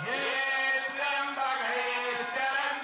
ये त्र्यंबकेश्वरम्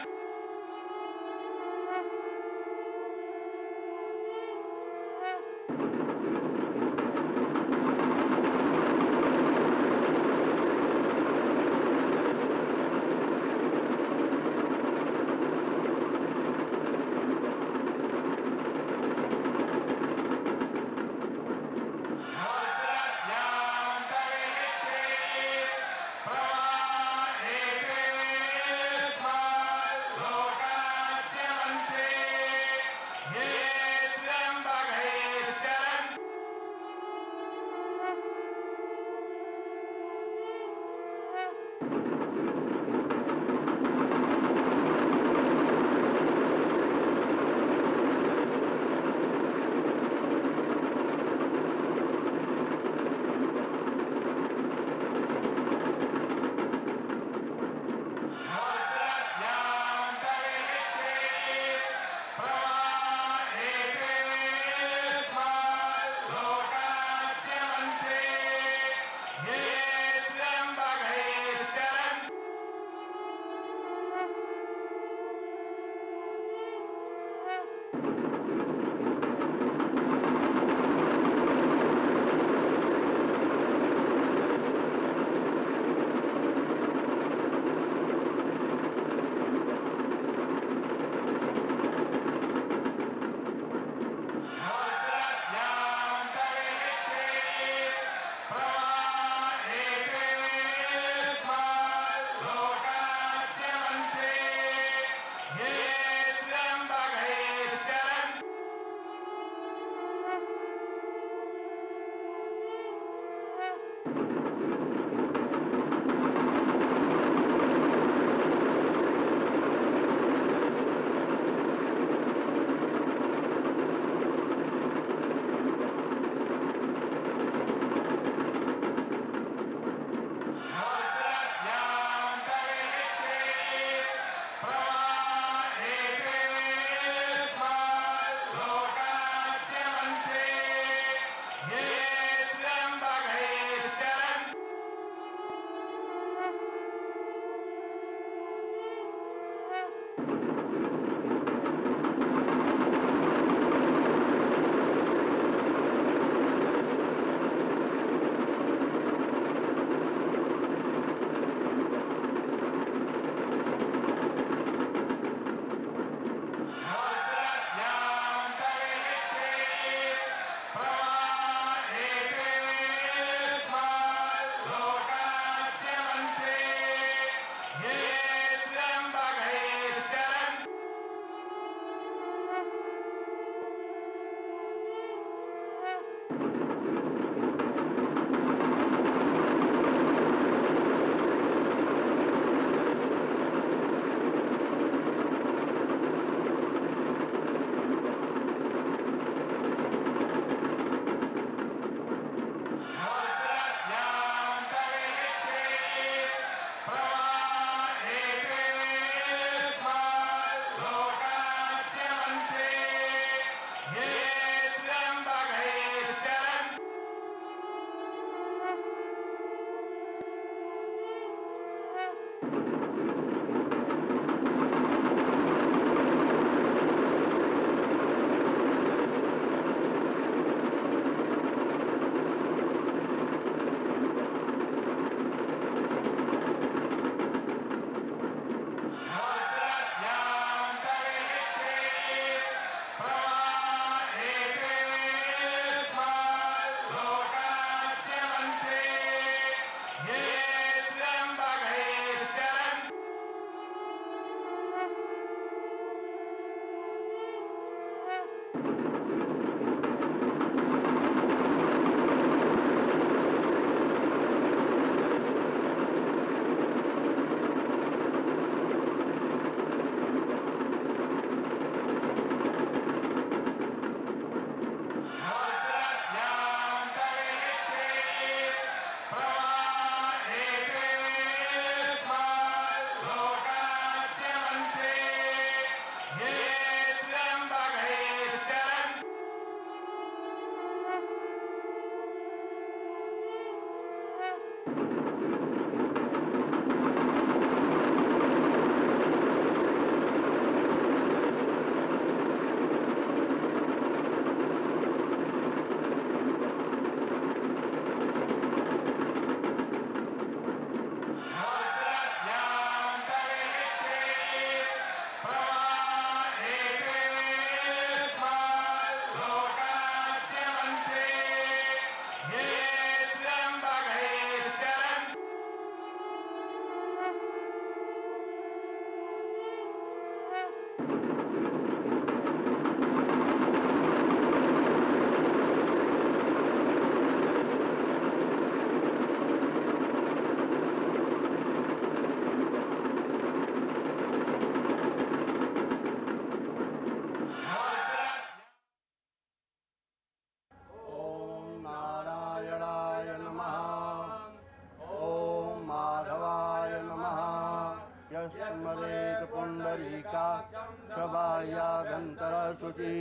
शोभायाभ्यन्तरशुचि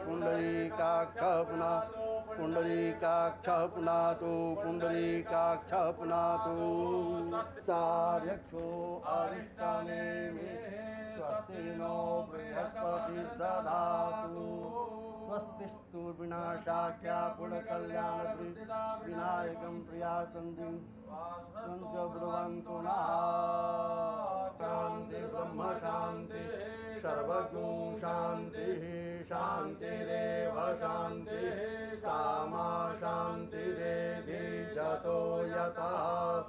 पुण्डरीकाक्षः पुनातु सार्यक्षो अरिष्टाने मे स्वस्ति नो बृहस्पतिर्दधातु स्वस्तिस्तु विनाशाख्या पुण्यकल्याण विनायकं प्रियाचन्द्रिं च ब्रुवन्तु नः शान्ति ब्रह्म शान्ति सर्वगुं शान्तिः शान्तिरेव शान्तिः सामा शान्तिरेधि जतो यतः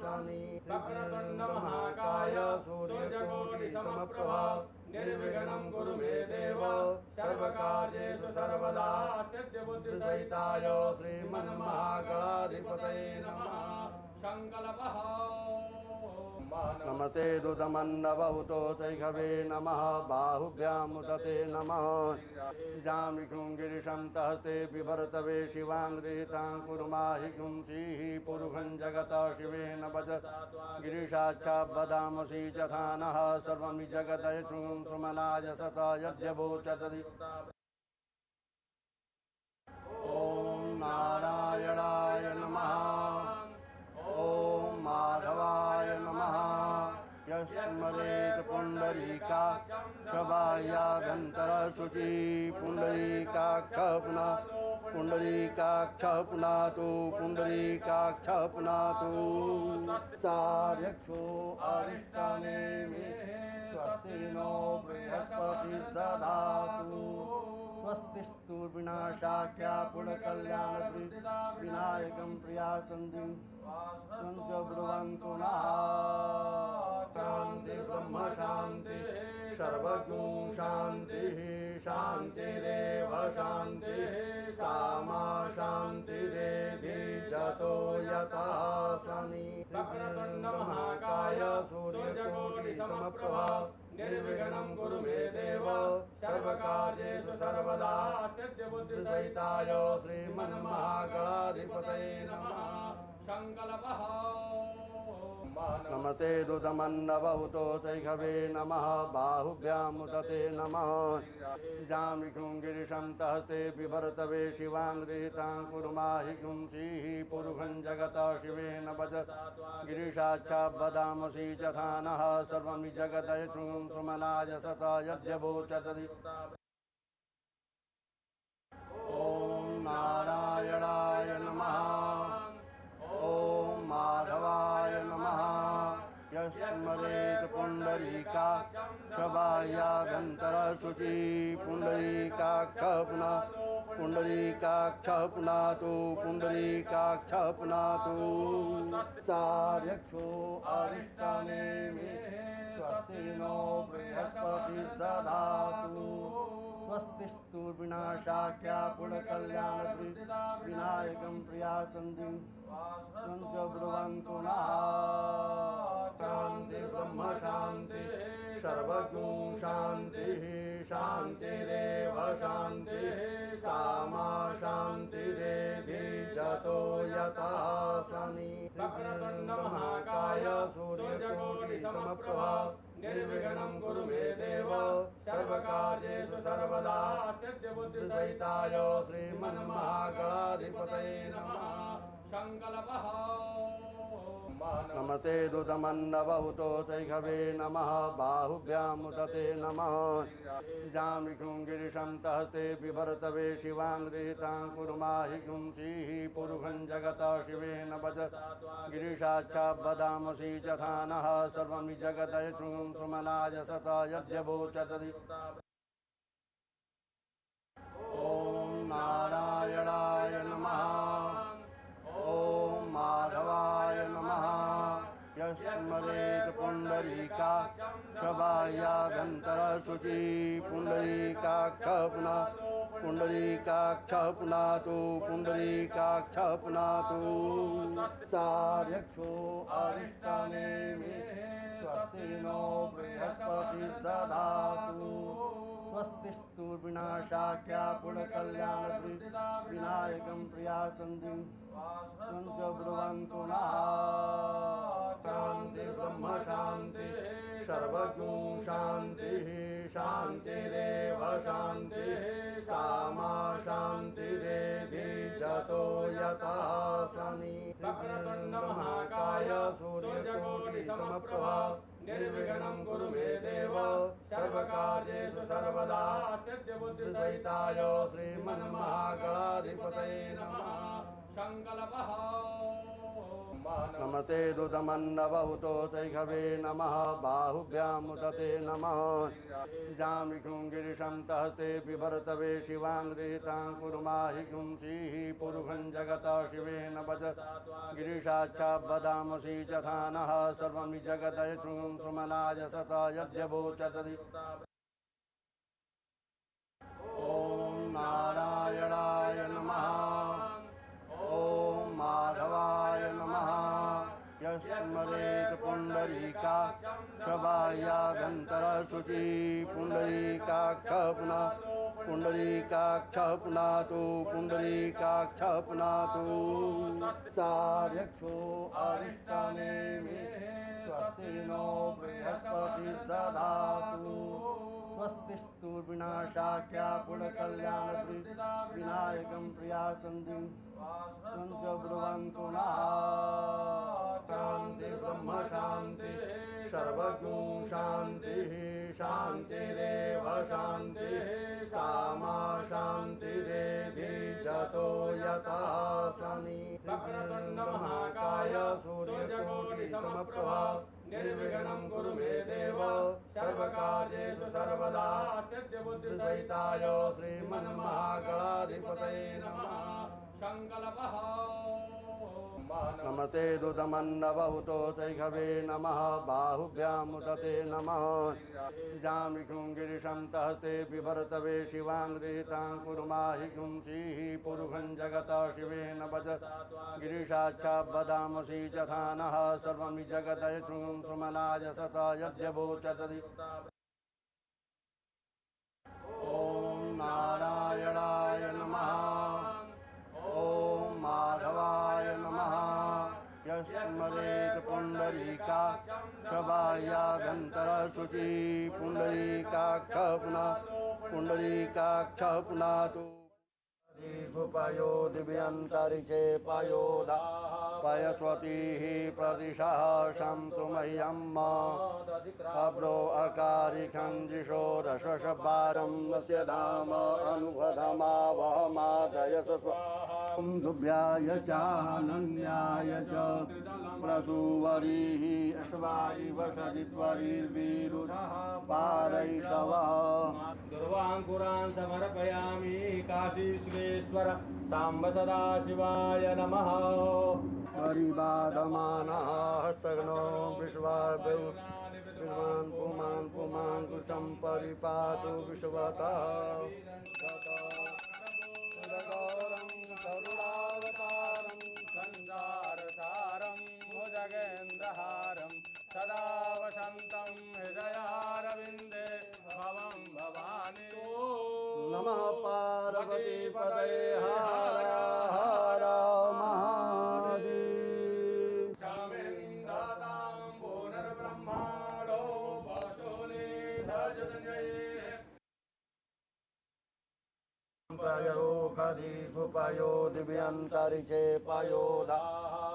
शनि महाकाय सूर्यकोटिसमप्रभा निर्विघ्नं कुरु मे देव सर्वकार्येषु सर्वदा सिद्धिबुद्धिसहिताय श्रीमन्महागणाधिपतये नमः संकल्पः नमस्ते दुतमन्नवहुतो तैघवे नमः बाहुभ्यामुदते नमः जामिकुं गिरिशं तहस्ते बिभर्तवे शिवाङ्गदेतां कुर्माहिकुं श्रीः पुरुषं जगतः शिवेन भज गिरिशाच्छा वदामसि यथा नः सर्वं जगदयशृं सुमनाय सत यद्यवोचतरि ॐ नारायणाय नमः ॐ माधवाय नमः यस्मरेत् पुण्डरीकाक्षभायाभ्यन्तरशुचि पुण्डरीकाक्षः पुनातु सार्यक्षो अरिष्टाने मे स्वस्ति नो बृहस्पतिर्दधातु स्वस्तिस्तु विनाशाख्या पुण्यकल्याण विनायकं प्रियाचन्द्रिं च ब्रुवन्तु नः शान्ति ब्रह्म शान्ति सर्वगुं शान्तिः शान्तिरेव शान्तिः सामा शान्तिरेधि जतो यतः शनि महाकाय सूर्यकोटिसमप्रभा निर्विघ्नं कुरु मे देव सर्वकार्येषु सर्वदा सिद्धिबुद्धिसहिताय श्रीमन्महागणाधिपतये नमः संकल्पः नमस्ते दुतमन्नवहुतो तैघवे नमः बाहुभ्यामुदते नमः जामिकुं गिरिशं तहस्ते बिभर्तवे शिवाङ्गदेतां कुर्माहिकुं श्रीः पुरुषं जगतः शिवेन भज गिरिशाच्छा वदामसि यथा नः सर्वं जगदयशृं सुमनाय सत यद्यवोचतरि ॐ नारायणाय नमः ॐ माधवाय नमः यस्मरेत् पुण्डरीकाक्षभायाभ्यन्तरशुचि पुण्डरीकाक्षः पुनातु सार्यक्षो अरिष्टाने मे स्वस्ति नो बृहस्पतिर्दधातु स्वस्तिस्तु विनाशाख्या पुण्यकल्याण विनायकं प्रियाचन्द्रिं च ब्रुवन्तु नः शान्ति ब्रह्म शान्ति सर्वगुं शान्तिः शान्तिरेव शान्तिः सामा शान्तिरेधि जतो यतः शनि महाकाय सूर्यकोटिसमप्रभा निर्विघ्नं कुरु मे देव सर्वकार्येषु सर्वदा सिद्धिबुद्धिसहिताय श्रीमन्महागणाधिपतये नमः संकल्पः नमस्ते दुतमन्नवहुतो तैघवे नमः बाहुभ्यामुदते नमः जामिकुं गिरिशं तहस्ते बिभर्तवे शिवाङ्गदेतां कुर्माहिकुं श्रीः पुरुषं जगतः शिवेन भज गिरिशाच्छा वदामसि यथा नः सर्वं जगदयशृं सुमनाय सत यद्यवोचतरि ॐ नारायणाय नमः ॐ माधवाय नमः यस्मरेत् पुण्डरीकाक्षभायाभ्यन्तरशुचि पुण्डरीकाक्षः पुनातु सार्यक्षो अरिष्टाने मे स्वस्ति नो बृहस्पतिर्दधातु स्वस्तिस्तु विनाशाख्या पुण्यकल्याण विनायकं प्रियाचन्द्रिं च ब्रुवन्तु नः शान्ति ब्रह्म शान्ति सर्वगुं शान्तिः शान्तिरेव यथासनि वक्रतुण्ड महाकाय सूर्यकोटि समप्रभा निर्विघ्नं कुरु मे देव सर्वकार्येषु सर्वदा सिद्धिबुद्धिसहिताय श्रीमन्महागणाधिपतये नमः। संकल्पः नमस्ते दुदमन्नवहुतो तैघवे नमः बाहुभ्यामुदते नमः जामिकुं गिरिशं तहस्ते बिभर्तवे शिवाङ्गदेतां कुर्माहिकुं श्रीः पुरुषं जगतः शिवेन वच गिरिशाच्छा वदामसि यथा नः सर्वं जगदयतुं सुमनाय सता यद्यवोचतरि ॐ नारायणाय नमः ॐ माधवाय नमः यस्मरेत् पुण्डरीकाक्षबाह्याभ्यन्तरशुचि पुण्डरीकाक्षः पुनातु पुण्डरीकाक्षः पुनातु सार्यक्षो अरिष्टाने मे स्वस्ति नो बृहस्पतिर्दधातु स्वस्तिस्तु विनाशाख्या पुण्यकल्याणविनायकं प्रियाचन्द्रिं संच ब्रुवन्तु नः शान्ति ब्रह्म शान्ति सर्वगुं शान्तिः शान्तिरेव शान्तिः सामा शान्तिरेधि जतो यथा सनि वक्रतुण्ड महाकाय सूर्यकोटि समप्रभा निर्विघ्नं कुरु मे देव सर्वकार्येषु सर्वदा सिद्धिबुद्धिसहिताय श्रीमन्महागणाधिपतये नमः। संकल्पः नमस्ते दुदमन्नवहुतो तैघवे नमः बाहुभ्यामुदते नमः जामिकुं गिरिशं तहस्ते बिभर्तवे शिवाङ्गदेतां कुर्माहिकुं श्रीः पुरुषं जगतः शिवेन वच गिरिशाच्छा वदामसि यथा नः सर्वं जगदयतुं सुमनाय सता यद्यवोचतरि ॐ नारायणाय नमः ॐ माधवाय नमः यस्मरेत् पुण्डरीकाक्षबाह्याभ्यन्तरशुचि पुण्डरीकाक्षः पुनातु भूपयो दिव्यन्तरिक्षे पयोधा पयस्वतीः प्रदिशः शन्तु मह्यम् अब्रो अकारिखं जिषोरशशबारं स्य धाम अनुभधमावहमादयस दुभ्याय चानन्याय च प्रसूवरीः अश्वायि वसदित्वरीर्विरुधः पारैषवः दुर्वाङ्कुरान् समर्पयामि काशीश्वेश्वर साम्ब सदाशिवाय नमः। परिबाधमानः हस्तघ्नो विश्वान् पुमान् कुशं परिपातु विश्वतः करुणावतारं संसारसारं भुजगेन्द्रहारं सदा वसन्तं हृदयारविन्दे भवं भवानी। नमः पार्वती पतये हर हर महादेव। शमिन्दातां पुनर्ब्रह्माणो वशोले धजतनये पयो खदिगुपयो दिव्यन्तरिक्षे पयोधा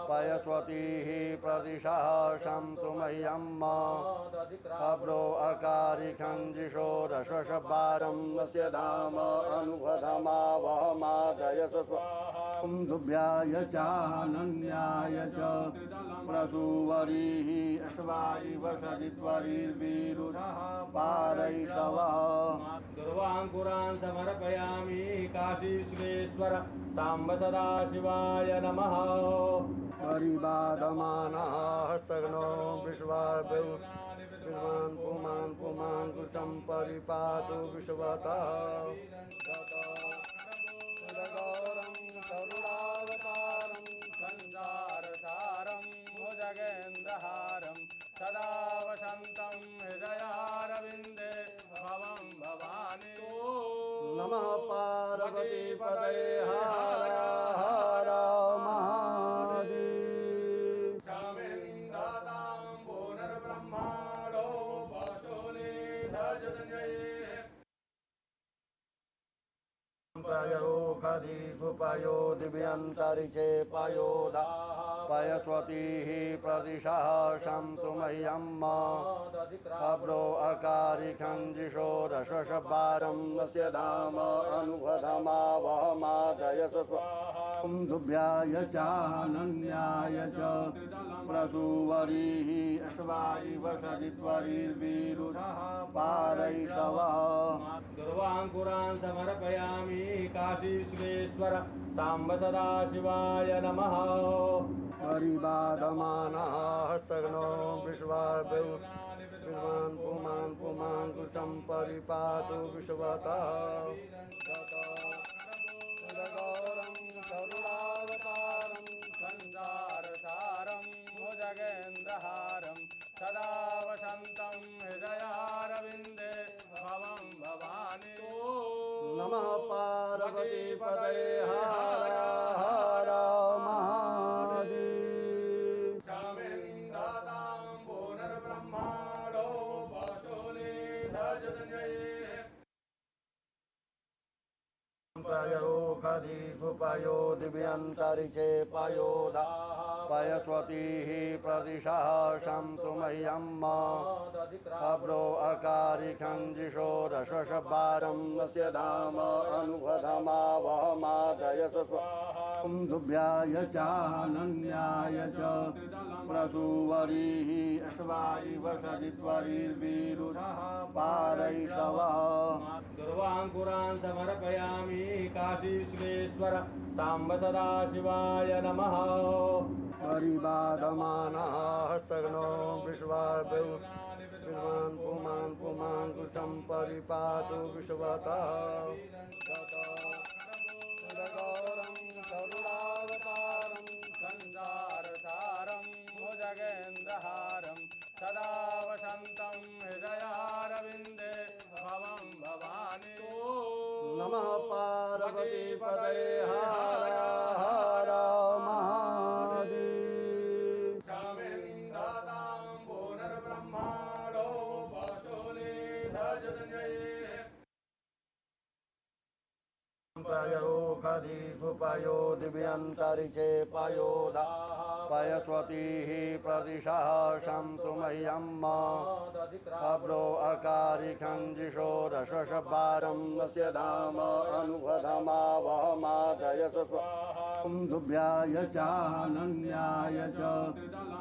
पयस्वतीः प्रदिशः शन्तु मह्यम् अब्रो अकारिखं जिषोरशशबारं स्य धाम अनुभधमावहमादयस दुभ्याय चानन्याय च प्रसूवरीः अश्वायि वसदित्वरीर्विरुधः पारैषवः दुर्वाङ्कुरान् समर्पयामि काशीश्वेश्वर साम्ब सदाशिवाय नमः। परिबाधमानः हस्तघ्नो विश्वान् पुमान् कुशं परिपातु विश्वतः करुणावतारं संसारसारं भुजगेन्द्रहारं सदा वसन्तं हृदयारविन्दे भवं भवानी। नमः पार्वती पतये हर हर महादेव। शमिन्दातां पुनर्ब्रह्माणो वशोले धजतनये खदिगुपयो दिव्यन्तरिक्षे पयोधा पयस्वतीः प्रदिशः शन्तु मह्यम् अब्रो अकारिखञ्जिषो रशशबारं नस्य धाम अनुपधमावहमादयस स्वाहा दुभ्याय चानन्याय च प्रसूवरीः अश्वायि वसदित्वरीर्वीरुरः पारैषवः दुर्वाङ्कुरान् समर्पयामि काशीश्वेश्वर साम्ब सदा शिवाय नमः हरिबाधमानः हस्तघ्नो विश्वान् पुमान् कुशं परिपातु विश्वतः गौरं करुणावतारं सञ्जारसारं भुजगेन्द्रहारं सदा वसन्तं हृदयारविन्दे भवं भवानी नमः पार्वती पतये हर हर महादेव शामिन्दातां पुनर्ब्रह्माणो वशोले धजतञ्जये पयो खदिगुपयो दिव्यन्तरिक्षे पयोधा पयस्वतीः प्रदिशः शन्तु मह्यम् अब्रो अकारिखञ्जिषो रशशबारं नस्य धाम अनुपधमावहमादयस स्वाहा दुभ्याय चानन्याय च प्रसूवरीः अश्वायि वसदित्वरीर्वीरुरः पारैषवः दुर्वाङ्कुरान् समर्पयामि काशीश्वेश्वर साम्ब सदा शिवाय नमः हरिबाधमानः हस्तघ्नो विश्वान् पुमान् कुशं परिपातु विश्वतः गौरं करुणावतारं सञ्जारसारं भुजगेन्द्रहारं सदा वसन्तं हृदयारविन्दे भवं भवानी नमः पार्वती पतये हर हर महादेव शामिन्दातां पुनर्ब्रह्माणो वशोले धजतञ्जये पयो खदिगुपयो दिव्यन्तरिक्षे पयोधा पयस्वतीः प्रदिशः शन्तु मह्यम् अब्रो अकारिखञ्जिषो रशशबारं नस्य धाम अनुपधमावहमादयस स्वाहा दुभ्याय चानन्याय च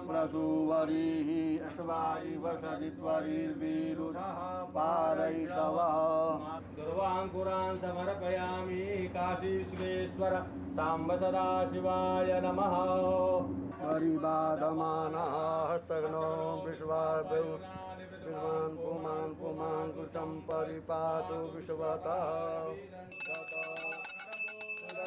प्रसूवरीः अश्वायि वसदित्वरीर्वीरुरः पारैषवः दुर्वाङ्कुरान् समर्पयामि काशीश्वेश्वर साम्ब सदा शिवाय नमः हरिबाधमानः हस्तघ्नो विश्वान् पुमान् कुशं परिपातु विश्वतः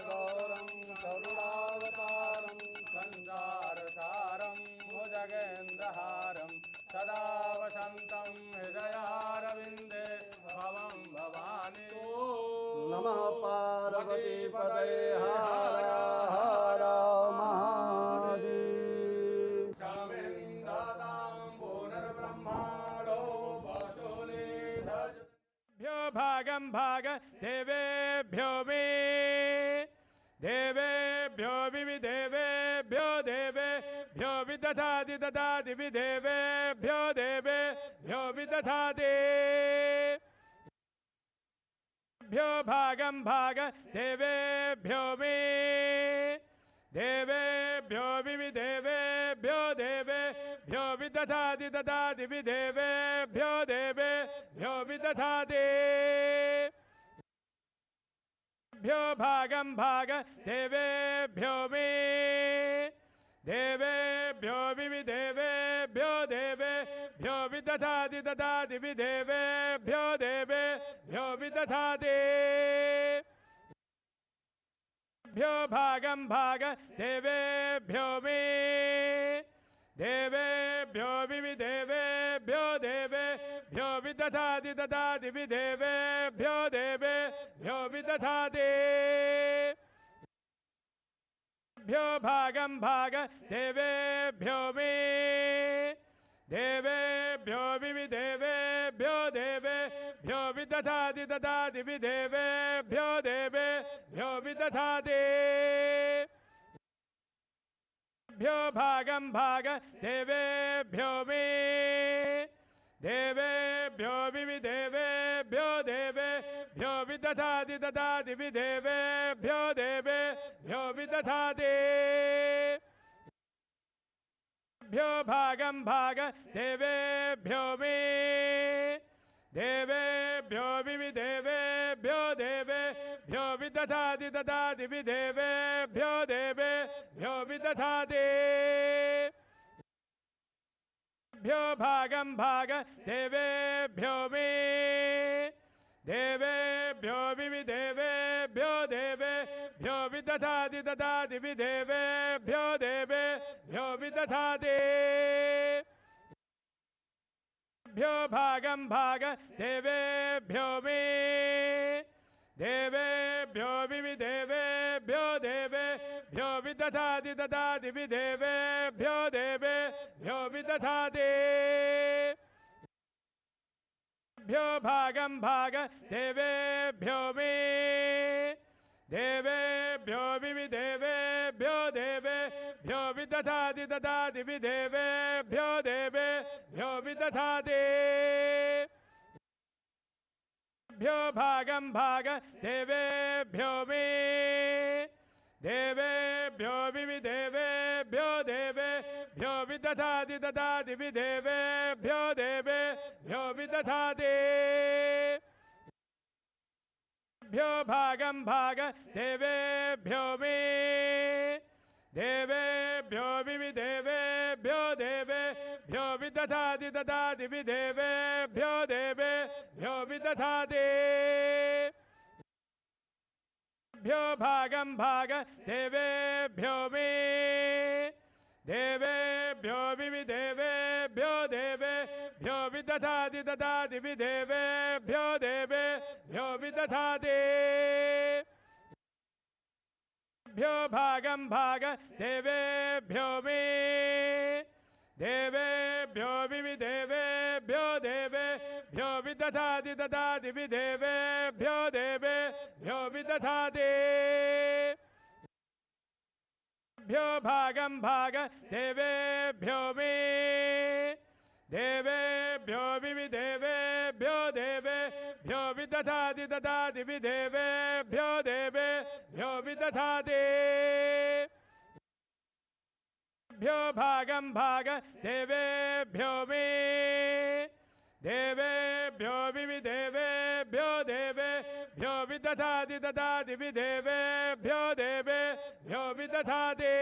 गौरं करुणावतारं सञ्जारसारं भुजगेन्द्रहारं सदा वसन्तं हृदयारविन्दे भवं भवानी नमः पार्वती पतये हर हर महादेव शामिन्दातां पुनर्ब्रह्माणो वशोले धजतञ्जये भागं भाग देवेभ्यो मे देवेभ्यो विदेवेभ्यो देवेभ्यो विदधाति ददाति विदेवेभ्यो देवेभ्यो विदधाति भ्यो भागं भाग देवेभ्यो मे देवेभ्यो विदेवेभ्यो देवेभ्यो विदधाति ददाति विदेवेभ्यो देवेभ्यो विदधाति भ्यो भागं भाग देवेभ्यो मे देवेभ्यो विदेवेभ्यो देवेभ्यो विदधाति ददाति विदेवेभ्यो देवेभ्यो विदधाति भ्यो भागं भाग देवेभ्यो मे देवेभ्यो विदेवेभ्यो देवेभ्यो विदधाति ददाति विदेवेभ्यो देवेभ्यो विदधाति भ्यो भागं भाग देवेभ्यो मे देवेभ्यो विदेवेभ्यो देवेभ्यो विदधाति ददाति विदेवेभ्यो देवेभ्यो भ्यो विदधाति भ्यो भागं भाग देवेभ्यो मे देवेभ्यो विविदेवेभ्यो देवेभ्यो विदधाति ददाति विदेवेभ्यो देवेभ्यो विदधाति भ्यो भागं भाग देवेभ्यो मे देवेभ्यो विविदेवेभ्यो देवेभ्यो विदधाति ददाति विदेवेभ्यो देवेभ्यो विदधाति भ्यो भागं भाग देवेभ्यो मे देवेभ्यो विविदेवेभ्यो देवेभ्यो विदधाति ददाति विदेवेभ्यो देवेभ्यो विदधाति भ्यो भागं भाग देवेभ्यो मे देवेभ्यो विविदेवेभ्यो देवेभ्यो विदधाति ददाति विदेवेभ्यो देवेभ्यो विदधाति भ्यो भागं भाग देवेभ्यो मे देवेभ्यो विविदेवेभ्यो देवेभ्यो विदधाति ददाति विदेवेभ्यो देवेभ्यो विदधाति भ्यो भागं भाग देवेभ्यो मे देवेभ्यो विविदेवेभ्यो देवेभ्यो विदधाति ददाति विदेवेभ्यो देवेभ्यो विदधाति भ्यो भागं भाग देवेभ्यो मे देवेभ्यो विविदेवेभ्यो देवेभ्यो विदधाति ददाति विदेवेभ्यो देवेभ्यो विदधाति भ्यो भागं भाग देवेभ्यो मे देवेभ्यो विविदेवेभ्यो देवेभ्यो विदधाति ददाति विदेवेभ्यो देवेभ्यो विदधाति भ्यो भागं भाग देवेभ्यो मे देवेभ्यो विविदेवेभ्यो देवेभ्यो विदधाति ददाति विदेवेभ्यो देवेभ्यो विदधाति भ्यो भागं भाग देवेभ्यो मे देवेभ्यो विविदेवेभ्यो देवेभ्यो विदधाति ददाति विदेवेभ्यो देवेभ्यो विदधाति भ्यो भागं भाग देवेभ्यो मे देवेभ्यो विविदेवेभ्यो देवेभ्यो विदधाति ददाति विदेवेभ्यो देवेभ्यो विदधाति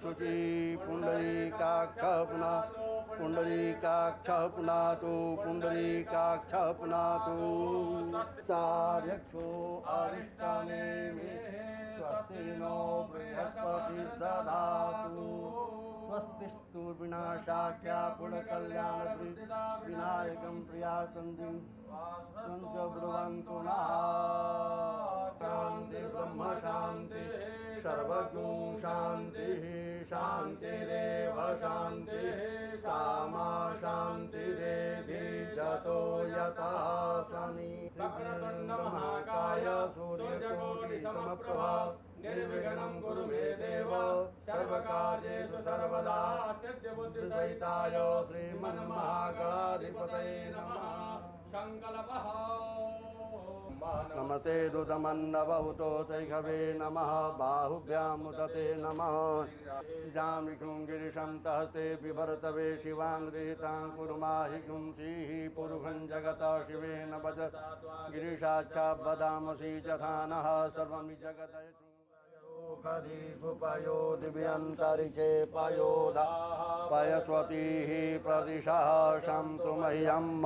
शुचि पुंडरीकाक्ष पुनातु पुंडरीकाक्ष पुनातु सार्यक्षो अरिष्टाने मे स्वस्ति नो बृहस्पति दधातु स्वस्तिस्तु विनाशाख्या पुण्यकल्याण विनायकं प्रियासन्धिं संच ब्रुवन्तु नः शान्ति ब्रह्म शान्ति सर्वगुं शान्तिः शान्तिरेव शान्तिः सामा शान्तिरेधि जतो यथा शनि महाकाय सूर्यकोटि समप्रभा निर्विघ्नं कुरु मे देव सर्वकार्येषु सर्वदा सिद्धिबुद्धिसहिताय श्रीमन्महागणाधिपतये नमः। संकल्पः नमस्ते दुतमन्नवहुतो तैघवे नमः बाहुभ्यामुदते नमः जामिकुं गिरिशं तहस्ते बिभरतवे शिवाङ्गदेतां कुर्माहि गुंसीः पुरुषं जगता शिवेन वद गिरिशाच्छा वदामसि यथा नः सर्वमि जगत् खरीगुपयो दिव्यन्तरिक्षे पयोधा पयस्वतीः प्रदिशः शन्तु मह्यम्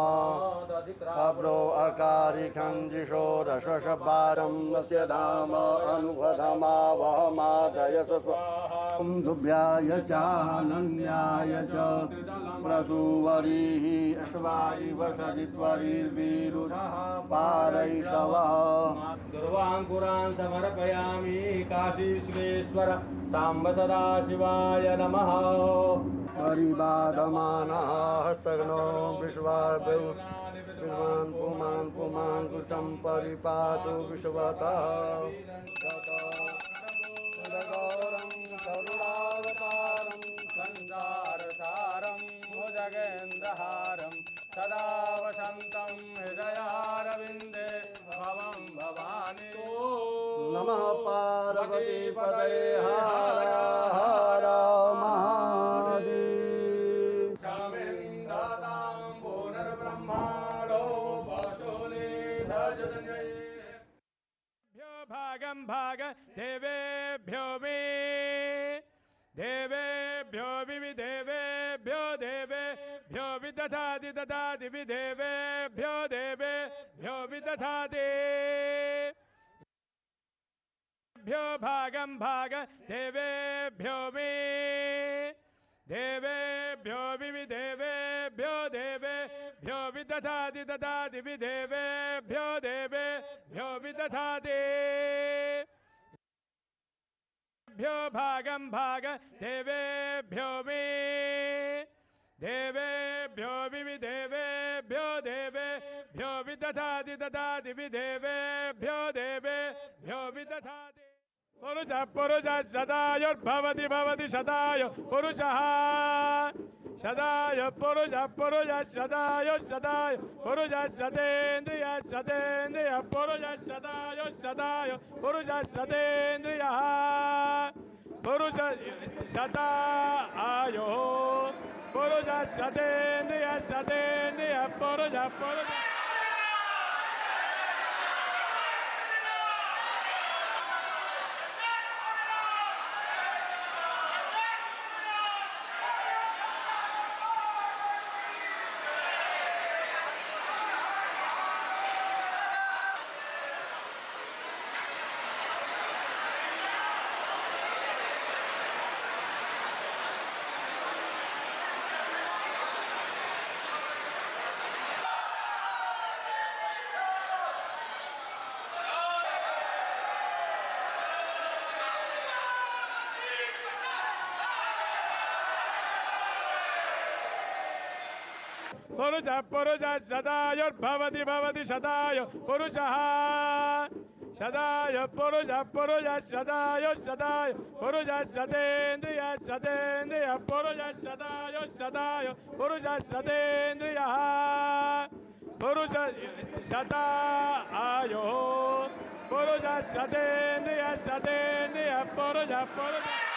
अब्रो अकारिखं जिषोरशशबारं नस्य धाम अनुभधमावहमादयस स्वाहं दुभ्याय चानन्याय च प्रसूवरीः अश्वायि वसदित्वरीर्वीरुरः पारैषवः दुर्वाङ्कुरान् समर्पयामि काशीश्वेश्वर साम्ब सदाशिवाय नमः परिबाधमानः हस्तघ्नो विश्वान् पुमान् कुशं परिपातु विश्वतः गौरं करुणावतारं संसारसारं भुजगेन्द्रहारं सदा वसन्तं हृदयारविन्दे भवं भवानी नमः पार्वती पदे हर हर महादेव शामिन्दातां पुनर्ब्रह्माणो वसुले धजनये भागं भाग देवेभ्यो मे देवेभ्यो विविदेवेभ्यो देवेभ्यो विदधाति ददाति विदेवेभ्यो देवेभ्यो विदधाति भ्यो भागं भाग देवेभ्यो मे देवेभ्यो विविदेवेभ्यो देवेभ्यो विदधाति ददाति विदेवेभ्यो देवेभ्यो विदधाति भ्यो भागं भाग देवेभ्यो मे देवेभ्यो विविदेवेभ्यो देवेभ्यो विदधाति ददाति विदेवेभ्यो देवेभ्यो विदधाति पुरुषः पुरुषः सदायुर्भवति भवति सदायु पुरुषः सदायु पुरुषः पुरुषः सदायु सदायु पुरुषः सतेन्द्रियः सतेन्द्रियः पुरुषः सदायु सदायु पुरुषः सतेन्द्रियः पुरुषः सदायुः पुरुषः सतेन्द्रियः सतेन्द्रियः पुरुषः पुरुषः पुरुषः पुरुषः सदायुर्भवति भवति सदायु पुरुषः सदायु पुरुषः पुरुषः सदायु सदायु पुरुषः सतेन्द्रियः सतेन्द्रियः पुरुषः सदायु सदायु पुरुषः सतेन्द्रियः पुरुषः सदायुः पुरुषः सतेन्द्रियः सतेन्द्रियः पुरुषः पुरुषः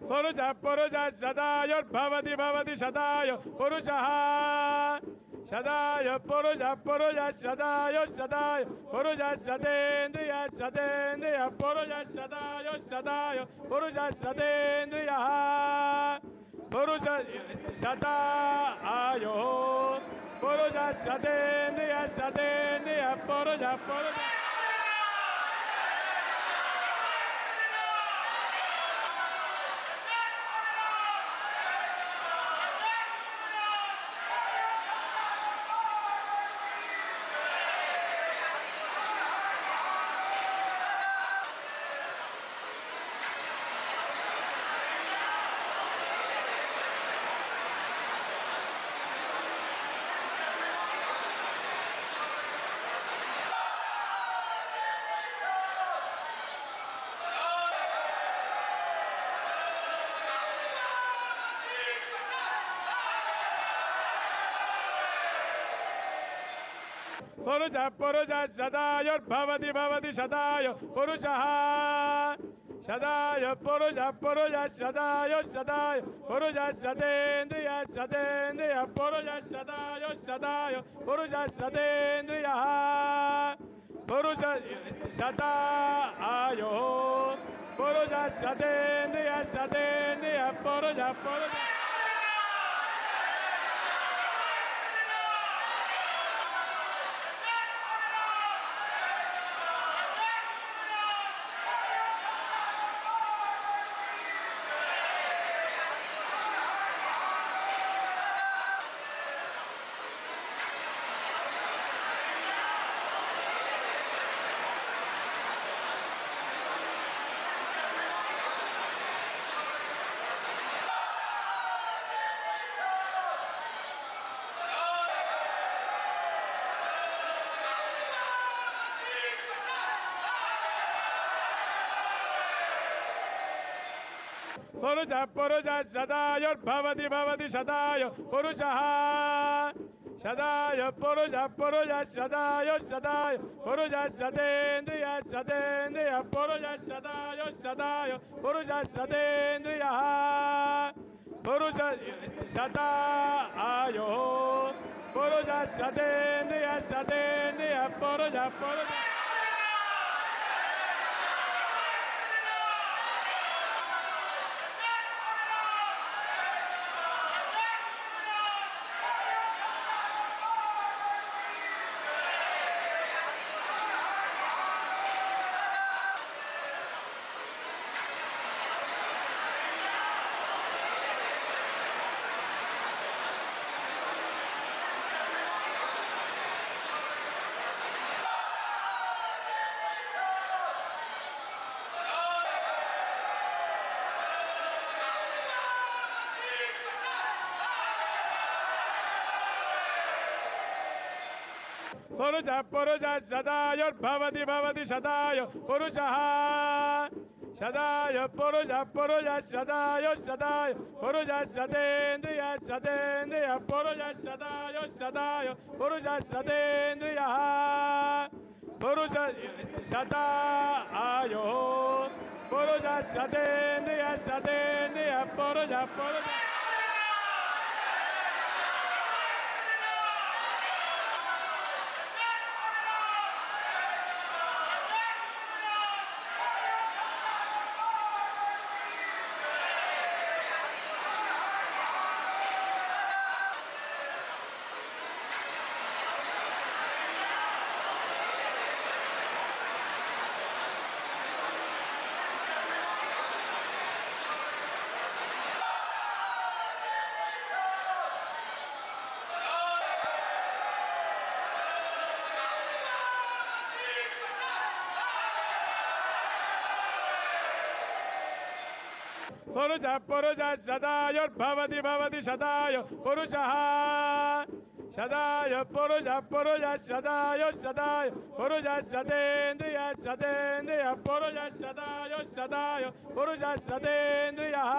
पुरुषः पुरुषः सदायुर्भवति भवति सदायु पुरुषः सदायु पुरुषः पुरुषः सदायु सदायु पुरुषः सतेन्द्रियः सतेन्द्रियः पुरुषः सदायु सदायु पुरुषः सतेन्द्रियः पुरुषः सदायुः पुरुषः सतेन्द्रियः सतेन्द्रियः पुरुषः पुरुषः पुरुषः पुरुषः शतायुर्भवति भवति शतायु पुरुषः शतायु पुरुषः पुरुषः शतायु शतायु पुरुषः शतेन्द्रियः शतेन्द्रियः पुरुषः शतायु शतायु पुरुषः शतेन्द्रियः पुरुषः शतायुः पुरुषः शतेन्द्रियः शतेन्द्रियः पुरुषः पुरुषः पुरुषः पुरुषः शतायुर्भवति भवति शतायु पुरुषः शतायु पुरुषः पुरुषः शतायु शतायु पुरुषः शतेन्द्रियः शतेन्द्रियः पुरुषः शतायु शतायु पुरुषः शतेन्द्रियः पुरुषः शतायुः पुरुषः शतेन्द्रियः शतेन्द्रियः पुरुषः पुरुषः पुरुषः पुरुषः शतायुर्भवति भवति शतायु पुरुषः शतायु पुरुषः पुरुषः शतायु शतायु पुरुषः शतेन्द्रियः शतेन्द्रियः पुरुषः शतायु शतायु पुरुषः शतेन्द्रियः पुरुषः शतायुः पुरुषः शतेन्द्रियः शतेन्द्रियः पुरुषः पुरुषः पुरुषः पुरुषः शतायुर्भवति भवति शतायु पुरुषः शतायु पुरुषः पुरुषः शतायु शतायु पुरुषः शतेन्द्रियः शतेन्द्रियः पुरुषः शतायु शतायु पुरुषः शतेन्द्रियः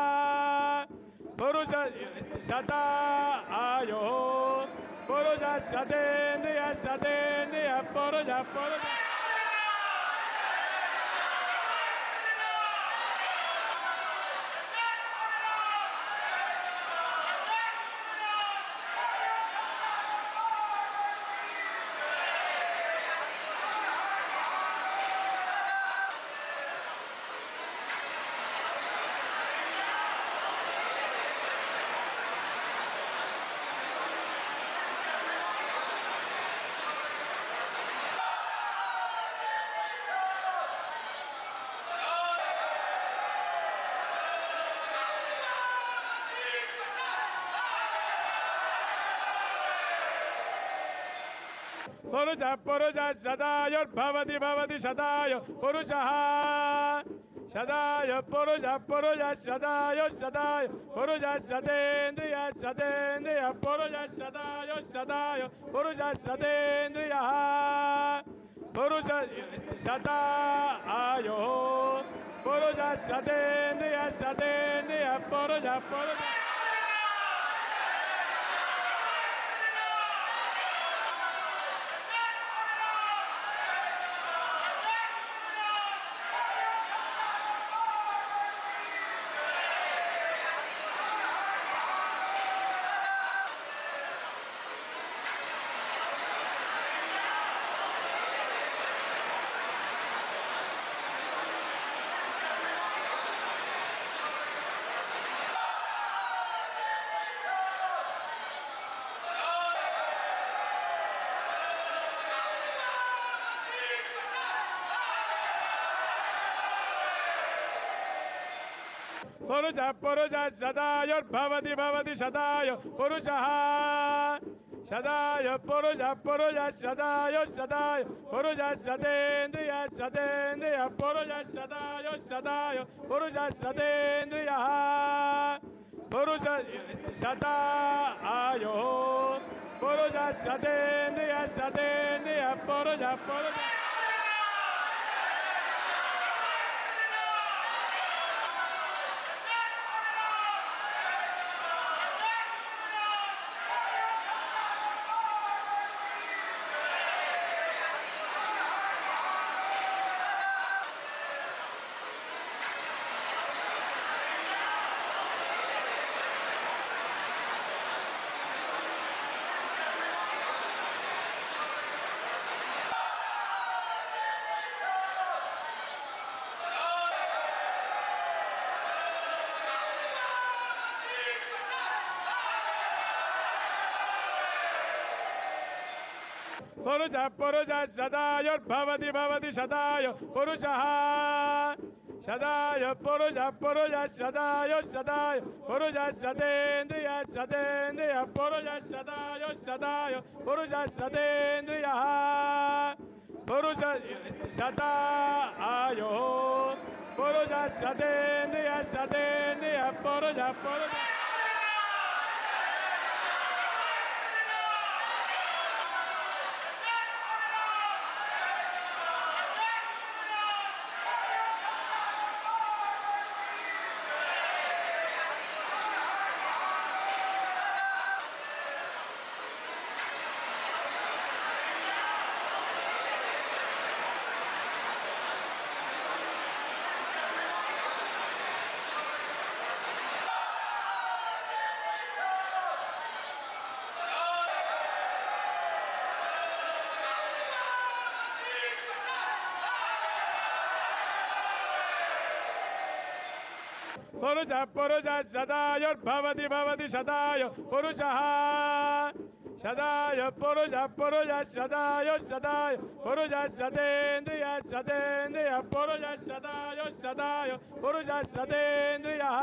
पुरुषः शतायुः पुरुषः शतेन्द्रियः शतेन्द्रियः पुरुषः पुरुषः पुरुषः पुरुषः शतायुर्भवति भवति शतायु पुरुषः शतायु पुरुषः पुरुषः शतायु शतायु पुरुषः शतेन्द्रियः शतेन्द्रियः पुरुषः शतायु शतायु पुरुषः शतेन्द्रियः पुरुषः शतायुः पुरुषः शतेन्द्रियः शतेन्द्रियः पुरुषः पुरुषः पुरुषः पुरुषः शतायुर्भवति भवति शतायु पुरुषः शतायु पुरुषः पुरुषः शतायु शतायु पुरुषः शतेन्द्रियः शतेन्द्रियः पुरुषः शतायु शतायु पुरुषः शतेन्द्रियः पुरुष शतायुः पुरुषः शतेन्द्रियः शतेन्द्रियः पुरुषः पुरुषः पुरुषः पुरुषः शतायुर्भवति भवति शतायु पुरुषः शतायु पुरुषः पुरुषः शतायु शतायु पुरुषः शतेन्द्रियः शतेन्द्रियः पुरुषः शतायु शतायु पुरुषः शतेन्द्रियः पुरुष शतायुः पुरुषः शतेन्द्रियः शतेन्द्रियः पुरुषः पुरुषः पुरुषः पुरुषः शतायुर्भवति भवति शतायु पुरुषः शतायु पुरुषः पुरुषः शतायु शतायु पुरुषः शतेन्द्रियः शतेन्द्रियः पुरुषः शतायु शतायु पुरुषः शतेन्द्रियः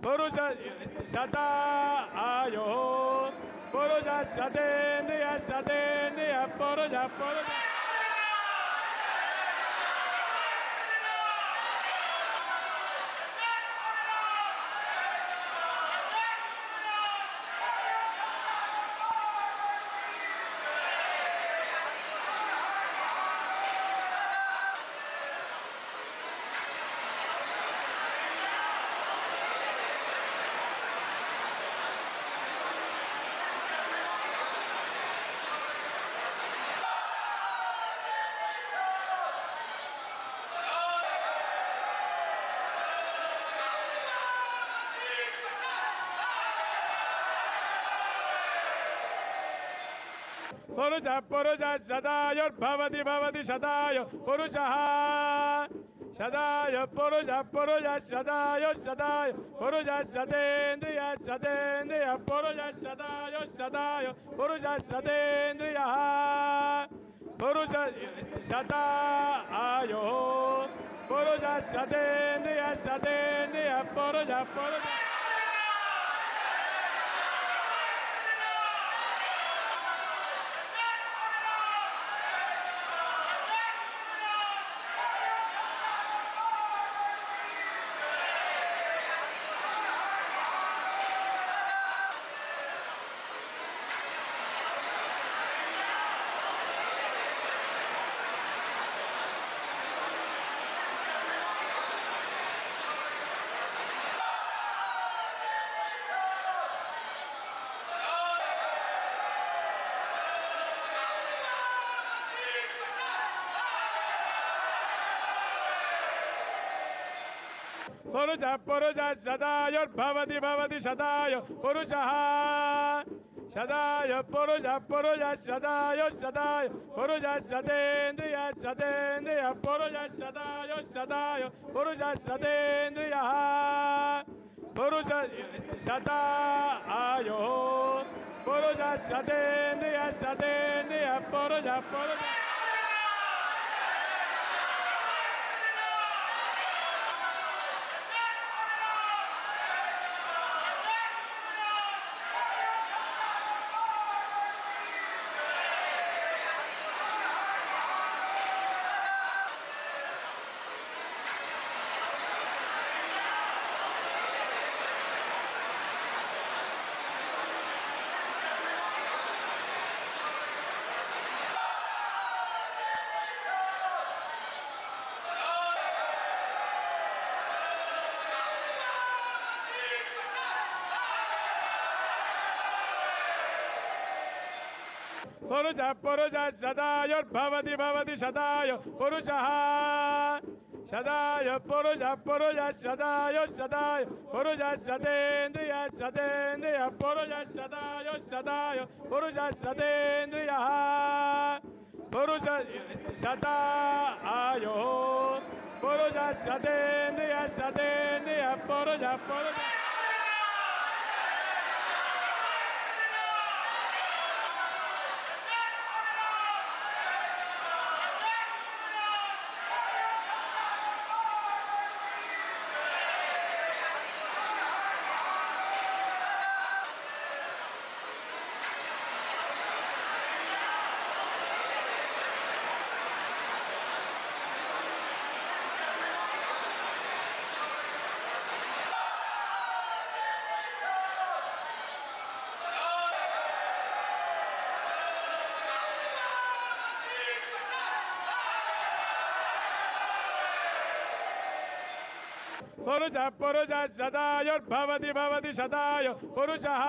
पुरुष शतायुः पुरुषः शतेन्द्रियः शतेन्द्रियः पुरुषः पुरुषः पुरुषः पुरुषः शतायुर्भवति भवति शतायु पुरुषः शतायु पुरुषः पुरुषः शतायु शतायु पुरुषः शतेन्द्रियः शतेन्द्रियः पुरुषः शतायु शतायु पुरुषः शतेन्द्रियः पुरुष शतायुः पुरुषः शतेन्द्रियः शतेन्द्रियः पुरुषः पुरुषः पुरुषः पुरुषः शतायुर्भवति भवति शतायु पुरुषः शतायु पुरुषः पुरुषः शतायु शतायु पुरुषः शतेन्द्रियः शतेन्द्रियः पुरुषः शतायु शतायु पुरुषः शतेन्द्रियः पुरुष शतायुः पुरुषः शतेन्द्रियः शतेन्द्रियः पुरुषः पुरुषः पुरुषः पुरुषः शतायुर्भवति भवति शतायु पुरुषः शतायु पुरुषः पुरुषः शतायु शतायु पुरुषः शतेन्द्रियः शतेन्द्रियः पुरुषः शतायु शतायु पुरुषः शतेन्द्रियः पुरुष शतायुः पुरुषः शतेन्द्रियः शतेन्द्रियः पुरुषः पुरुषः पुरुषः पुरुषः शतायुर्भवति भवति शतायु पुरुषः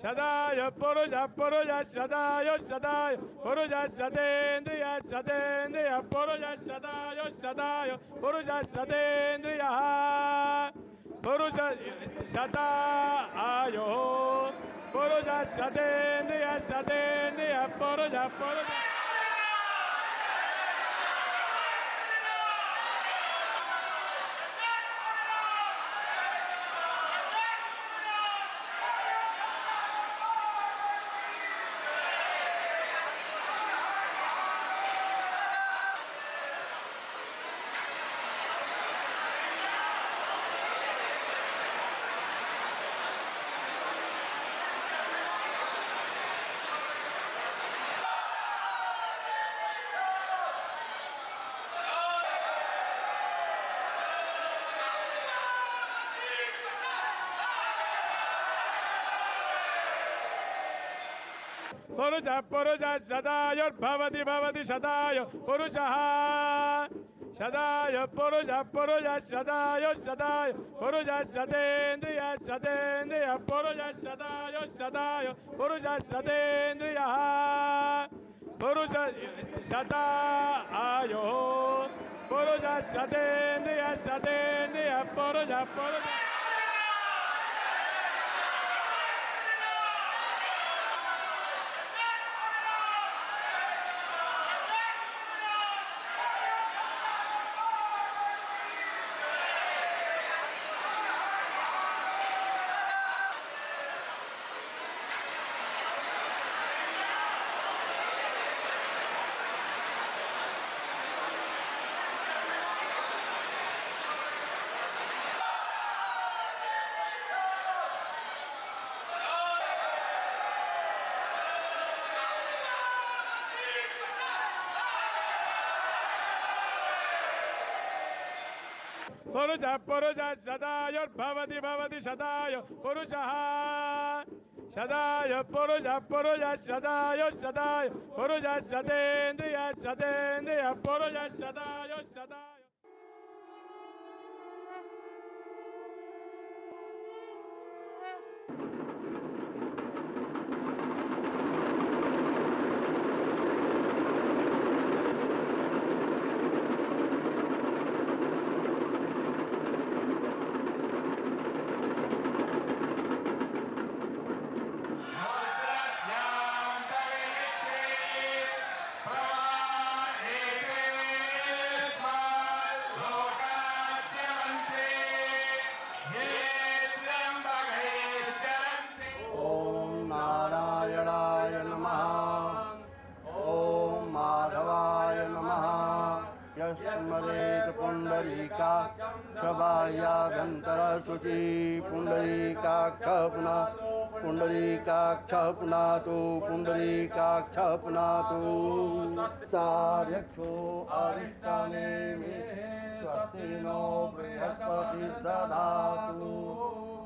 शतायु पुरुषः पुरुषः शतायु शतायु पुरुषः शतेन्द्रियः शतेन्द्रियः पुरुषः शतायु शतायु पुरुषः शतेन्द्रियः पुरुष शतायुः पुरुषः शतेन्द्रियः शतेन्द्रियः पुरुषः पुरुषः पुरुषः पुरुषः शतायुर्भवति भवति शतायु पुरुषः शतायु पुरुषः पुरुषः शतायु शतायु पुरुषः शतेन्द्रियः शतेन्द्रियः पुरुषः शतायु शतायु पुरुषः शतेन्द्रियः पुरुष शतायुः पुरुषः शतेन्द्रियः शतेन्द्रियः पुरुषः पुरुषः पुरुषः पुरुषः शतायुर्भवति भवति शतायु पुरुषः शतायु पुरुषः पुरुषः शतायु शतायु पुरुषः शतेन्द्रियः शतेन्द्रियः पुरुषः शतायु शतायु स्मरेत पुंडरीका प्रभायाभ्यंतर शुचि पुंडरीकाक्ष पुनातु पुंडरीकाक्ष पुनातु सार्यक्षो अरिष्टाने मे स्वस्ति नो बृहस्पति ददातु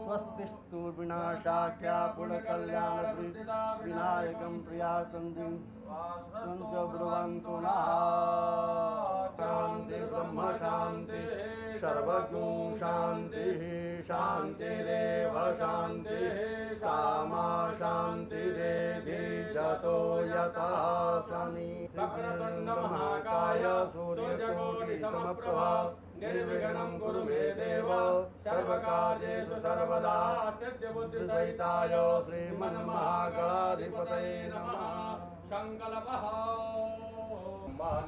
स्वस्तिस्तु विनाशाख्या पुण्यकल्याण विनायकं प्रियाचंदी संच ब्रुवन्तु नः शांति ब्रह्म शांति सर्वज्ञो शांतिः शांतिरेव शांतिः सामा शांतिरेधि यतो यथा शनि वक्रतुण्ड महाकाय सूर्यकोटि समप्रभा निर्विघ्नं कुरु मे देव सर्वकार्येषु सर्वदा सिद्धिबुद्धिसहिताय श्रीमन्महागणाधिपतये नमः संकल्पः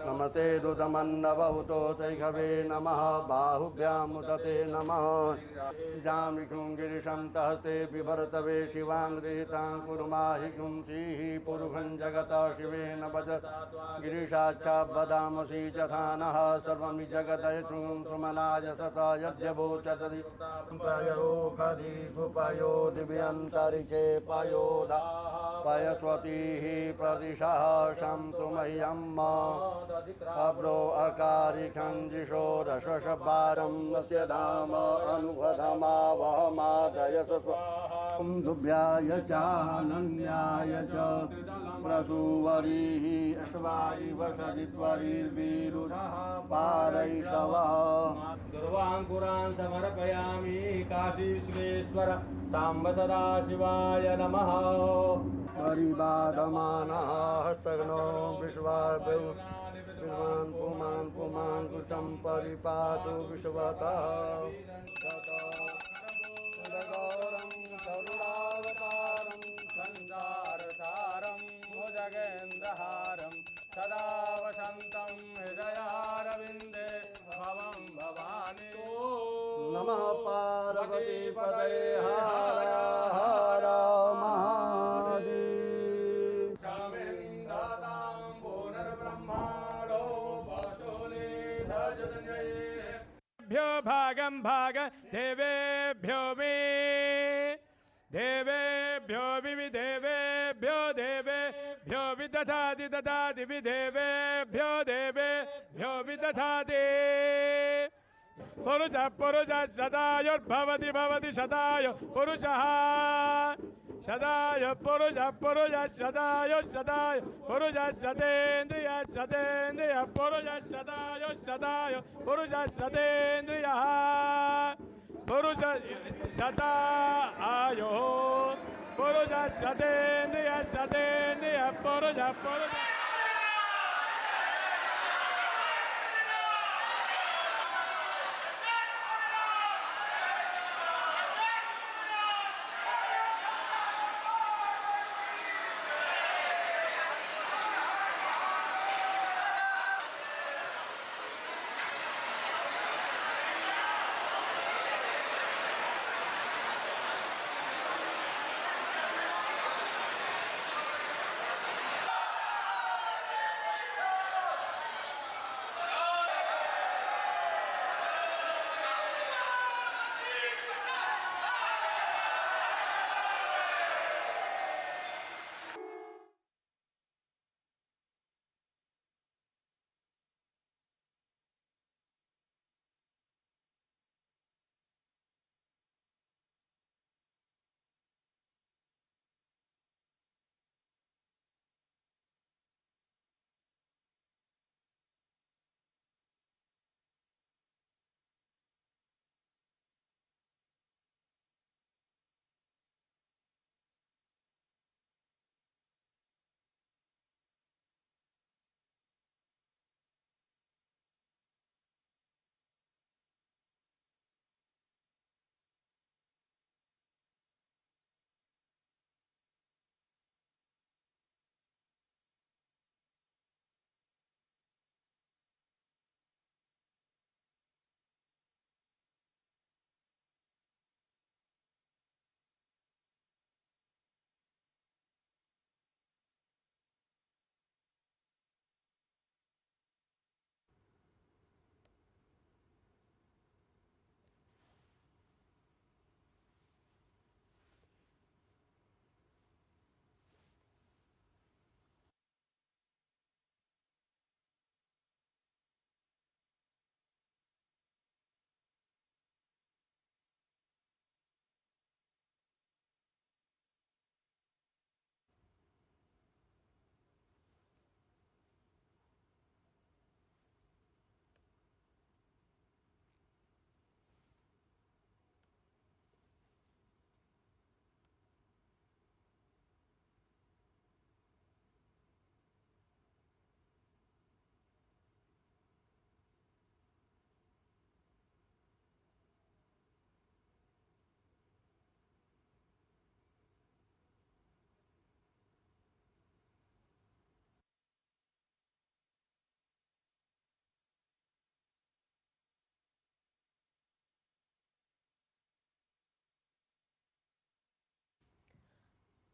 नमस्ते दुतमन्नवहुतो तैघवे नमः बाहुभ्यामुदते नमः जामिखुं गिरिशं तहस्ते बिभर्तवे शिवाङ्गदेतां कुर्माहिकुं श्रीः पुरुषं जगतः शिवेन भज गिरिशाच्छा वदामसि यथा नः सर्वमि जगदयतुं सुमनाय सता यद्यवोचतरि पयो खदि गुपयो दिव्यन्तरिक्षे पयोधा पयस्वतीः प्रदिशः शन्तु मह्यम् अब्रो अकारिखं जिषोरशबारं नस्य धाम अनुभधमावहमादयस स्वं दुभ्याय चानन्याय च प्रसूवरीः अश्वाय वसदित्वरीर्वीरुरः पारैषवः दुर्वाङ्कुरान् समर्पयामि काशी विश्वेश्वर साम्ब सदाशिवाय नमः परिबाधमानः हस्तघ्नो विश्वान् पुमान् कुशं परिपातु विश्वतः गौरं करुणावतारं सञ्जारसारं भुजगेन्द्रहारं सदा वसन्तं हृदयारविन्दे भवं भवानी नमः पार्वती पतये हर हर भ्यो भागं भाग देवेभ्यो मे देवेभ्यो विविदेवेभ्यो देवेभ्यो विदधाति ददाति विदेवेभ्यो देवेभ्यो विदधाति पुरुषः पुरुषः शतायुर्भवति भवति शतायु पुरुषः शताय पुरुषः पुरुषः शतायु शतायु पुरुषः शतेन्द्रिय शतेन्द्रिय पुरुषः शतायु शतायु पुरुषः शतेन्द्रियः पुरुष शतायो पुरुषः शतेन्द्रिय शतेन्द्रिय पुरुषः पुरुषः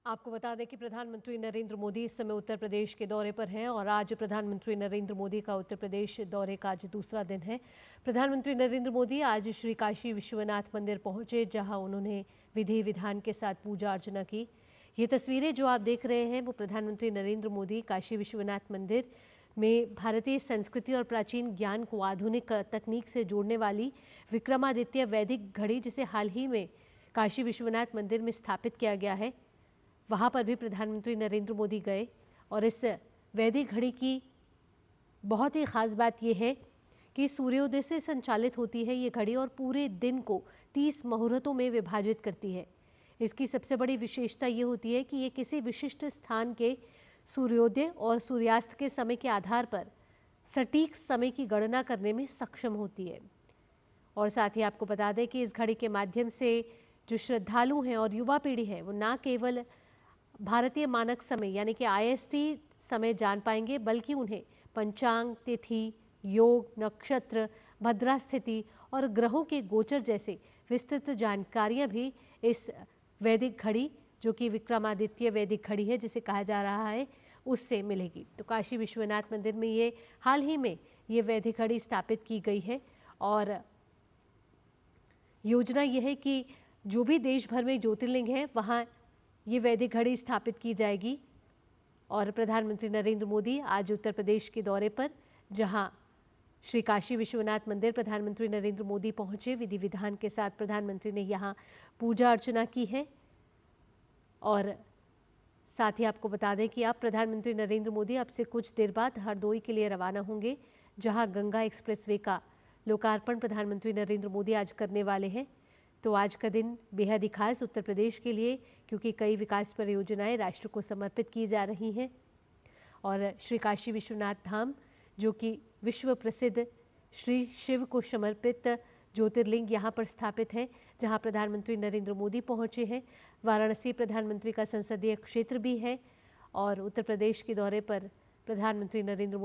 आपको बता दें कि प्रधानमंत्री नरेंद्र मोदी इस समय उत्तर प्रदेश के दौरे पर हैं और आज प्रधानमंत्री नरेंद्र मोदी का उत्तर प्रदेश दौरे का आज दूसरा दिन है। प्रधानमंत्री नरेंद्र मोदी आज श्री काशी विश्वनाथ मंदिर पहुंचे, जहां उन्होंने विधि विधान के साथ पूजा अर्चना की। ये तस्वीरें जो आप देख रहे हैं वो प्रधानमंत्री नरेंद्र मोदी काशी विश्वनाथ मंदिर में भारतीय संस्कृति और प्राचीन ज्ञान को आधुनिक तकनीक से जोड़ने वाली विक्रमादित्य वैदिक घड़ी, जिसे हाल ही में काशी विश्वनाथ मंदिर में स्थापित किया गया है, वहाँ पर भी प्रधानमंत्री नरेंद्र मोदी गए। और इस वैदिक घड़ी की बहुत ही ख़ास बात यह है कि सूर्योदय से संचालित होती है ये घड़ी और पूरे दिन को 30 मुहूर्तों में विभाजित करती है। इसकी सबसे बड़ी विशेषता ये होती है कि ये किसी विशिष्ट स्थान के सूर्योदय और सूर्यास्त के समय के आधार पर सटीक समय की गणना करने में सक्षम होती है। और साथ ही आपको बता दें कि इस घड़ी के माध्यम से जो श्रद्धालु हैं और युवा पीढ़ी है वो ना केवल भारतीय मानक समय यानी कि IST समय जान पाएंगे, बल्कि उन्हें पंचांग, तिथि, योग, नक्षत्र, भद्रा स्थिति और ग्रहों के गोचर जैसे विस्तृत जानकारियां भी इस वैदिक घड़ी, जो कि विक्रमादित्य वैदिक घड़ी है जिसे कहा जा रहा है, उससे मिलेगी। तो काशी विश्वनाथ मंदिर में ये हाल ही में ये वैदिक घड़ी स्थापित की गई है और योजना यह है कि जो भी देश भर में ज्योतिर्लिंग है वहाँ ये वैदिक घड़ी स्थापित की जाएगी। और प्रधानमंत्री नरेंद्र मोदी आज उत्तर प्रदेश के दौरे पर, जहां श्री काशी विश्वनाथ मंदिर प्रधानमंत्री नरेंद्र मोदी पहुंचे, विधि विधान के साथ प्रधानमंत्री ने यहां पूजा अर्चना की है। और साथ ही आपको बता दें कि अब प्रधानमंत्री नरेंद्र मोदी अब से कुछ देर बाद हरदोई के लिए रवाना होंगे, जहां गंगा एक्सप्रेसवे का लोकार्पण प्रधानमंत्री नरेंद्र मोदी आज करने वाले हैं। तो आज का दिन बेहद ही खास उत्तर प्रदेश के लिए, क्योंकि कई विकास परियोजनाएं राष्ट्र को समर्पित की जा रही हैं। और श्री काशी विश्वनाथ धाम, जो कि विश्व प्रसिद्ध श्री शिव को समर्पित ज्योतिर्लिंग यहाँ पर स्थापित है, जहाँ प्रधानमंत्री नरेंद्र मोदी पहुँचे हैं। वाराणसी प्रधानमंत्री का संसदीय क्षेत्र भी है और उत्तर प्रदेश के दौरे पर प्रधानमंत्री नरेंद्र मोदी